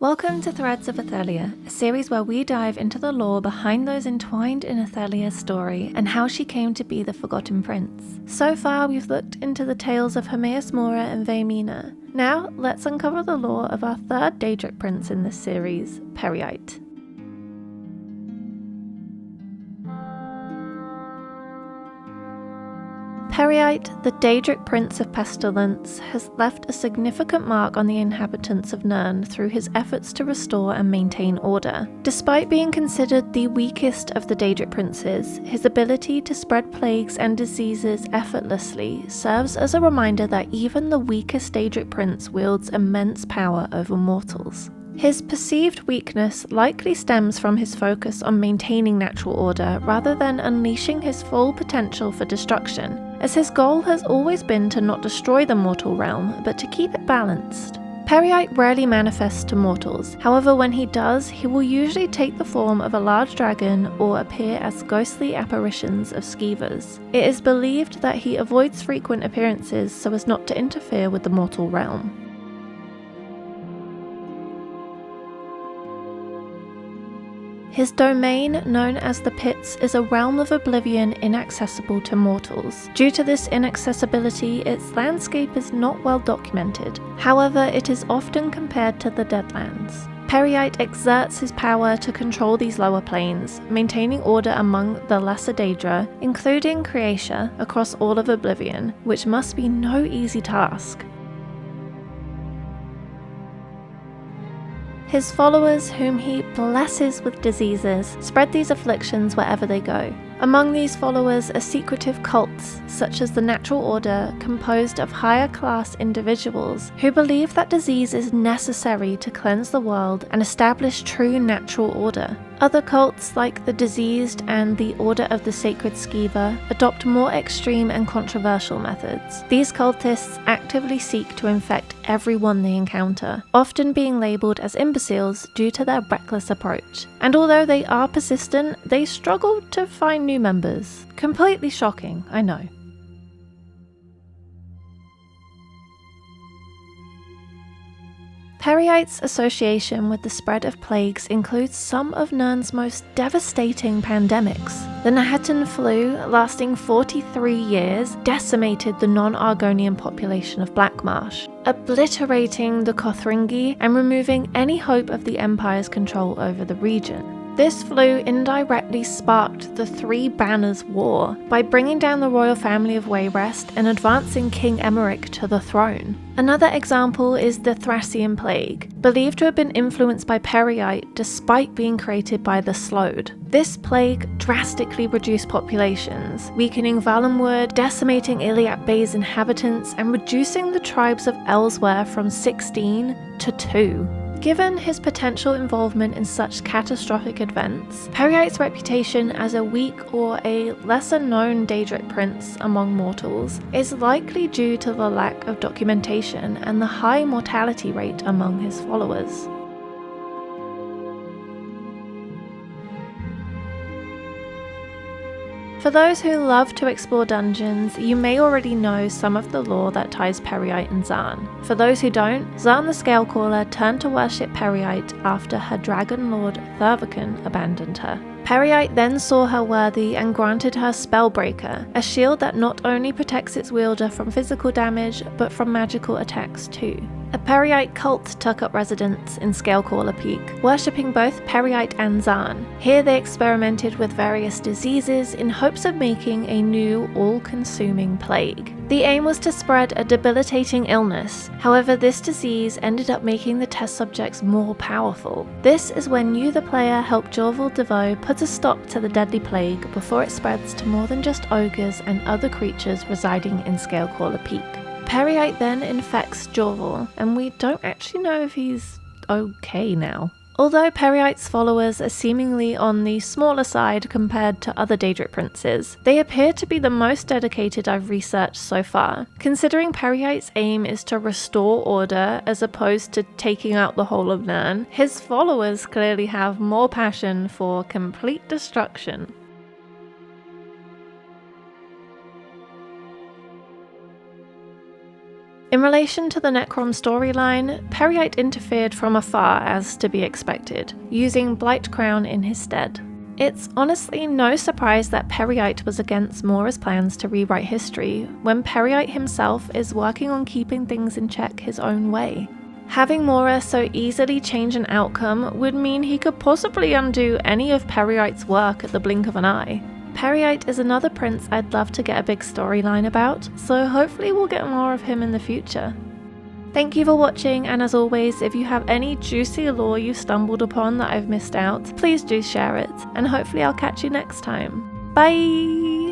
Welcome to Threads of Ithelia, a series where we dive into the lore behind those entwined in Ithelia's story and how she came to be the Forgotten Prince. So far, we've looked into the tales of Hermaeus Mora and Vaemina. Now, let's uncover the lore of our third Daedric prince in this series, Peryite. Peryite, the Daedric Prince of Pestilence, has left a significant mark on the inhabitants of Nirn through his efforts to restore and maintain order. Despite being considered the weakest of the Daedric princes, his ability to spread plagues and diseases effortlessly serves as a reminder that even the weakest Daedric prince wields immense power over mortals. His perceived weakness likely stems from his focus on maintaining natural order rather than unleashing his full potential for destruction, as his goal has always been to not destroy the mortal realm, but to keep it balanced. Peryite rarely manifests to mortals, however when he does, he will usually take the form of a large dragon or appear as ghostly apparitions of skeevers. It is believed that he avoids frequent appearances so as not to interfere with the mortal realm. His domain, known as the Pits, is a realm of oblivion inaccessible to mortals. Due to this inaccessibility, its landscape is not well documented. However, it is often compared to the Deadlands. Peryite exerts his power to control these lower planes, maintaining order among the lesser Daedra, including Creatia, across all of Oblivion, which must be no easy task. His followers, whom he blesses with diseases, spread these afflictions wherever they go. Among these followers are secretive cults, such as the Natural Order, composed of higher class individuals who believe that disease is necessary to cleanse the world and establish true natural order. Other cults, like the Diseased and the Order of the Sacred Skeever, adopt more extreme and controversial methods. These cultists actively seek to infect everyone they encounter, often being labelled as imbeciles due to their reckless approach. And although they are persistent, they struggle to find new members. Completely shocking, I know. Peryite's association with the spread of plagues includes some of Nirn's most devastating pandemics. The Nahatan flu, lasting 43 years, decimated the non-Argonian population of Blackmarsh, obliterating the Kothringi and removing any hope of the Empire's control over the region. This flu indirectly sparked the Three Banners War by bringing down the royal family of Wayrest and advancing King Emeric to the throne. Another example is the Thracian Plague, believed to have been influenced by Peryite despite being created by the Slode. This plague drastically reduced populations, weakening Valenwood, decimating Iliad Bay's inhabitants, and reducing the tribes of Elsewhere from 16 to 2. Given his potential involvement in such catastrophic events, Peryite's reputation as a weak or a lesser-known Daedric prince among mortals is likely due to the lack of documentation and the high mortality rate among his followers. For those who love to explore dungeons, you may already know some of the lore that ties Peryite and Xan. For those who don't, Xan the Scalecaller turned to worship Peryite after her dragon lord Thurvacan abandoned her. Peryite then saw her worthy and granted her Spellbreaker, a shield that not only protects its wielder from physical damage, but from magical attacks too. A Peryite cult took up residence in Scalecaller Peak, worshipping both Peryite and Xan. Here they experimented with various diseases in hopes of making a new, all-consuming plague. The aim was to spread a debilitating illness, however this disease ended up making the test subjects more powerful. This is when you, the player, help Jorval DeVoe put a stop to the deadly plague before it spreads to more than just ogres and other creatures residing in Scalecaller Peak. Peryite then infects Jorval, and we don't actually know if he's okay now. Although Peryite's followers are seemingly on the smaller side compared to other Daedric princes, they appear to be the most dedicated I've researched so far. Considering Peryite's aim is to restore order as opposed to taking out the whole of Nirn, his followers clearly have more passion for complete destruction. In relation to the Necrom storyline, Peryite interfered from afar as to be expected, using Blight Crown in his stead. It's honestly no surprise that Peryite was against Mora's plans to rewrite history, when Peryite himself is working on keeping things in check his own way. Having Mora so easily change an outcome would mean he could possibly undo any of Peryite's work at the blink of an eye. Peryite is another prince I'd love to get a big storyline about, so hopefully we'll get more of him in the future. Thank you for watching, and as always, if you have any juicy lore you stumbled upon that I've missed out, please do share it, and hopefully I'll catch you next time. Bye!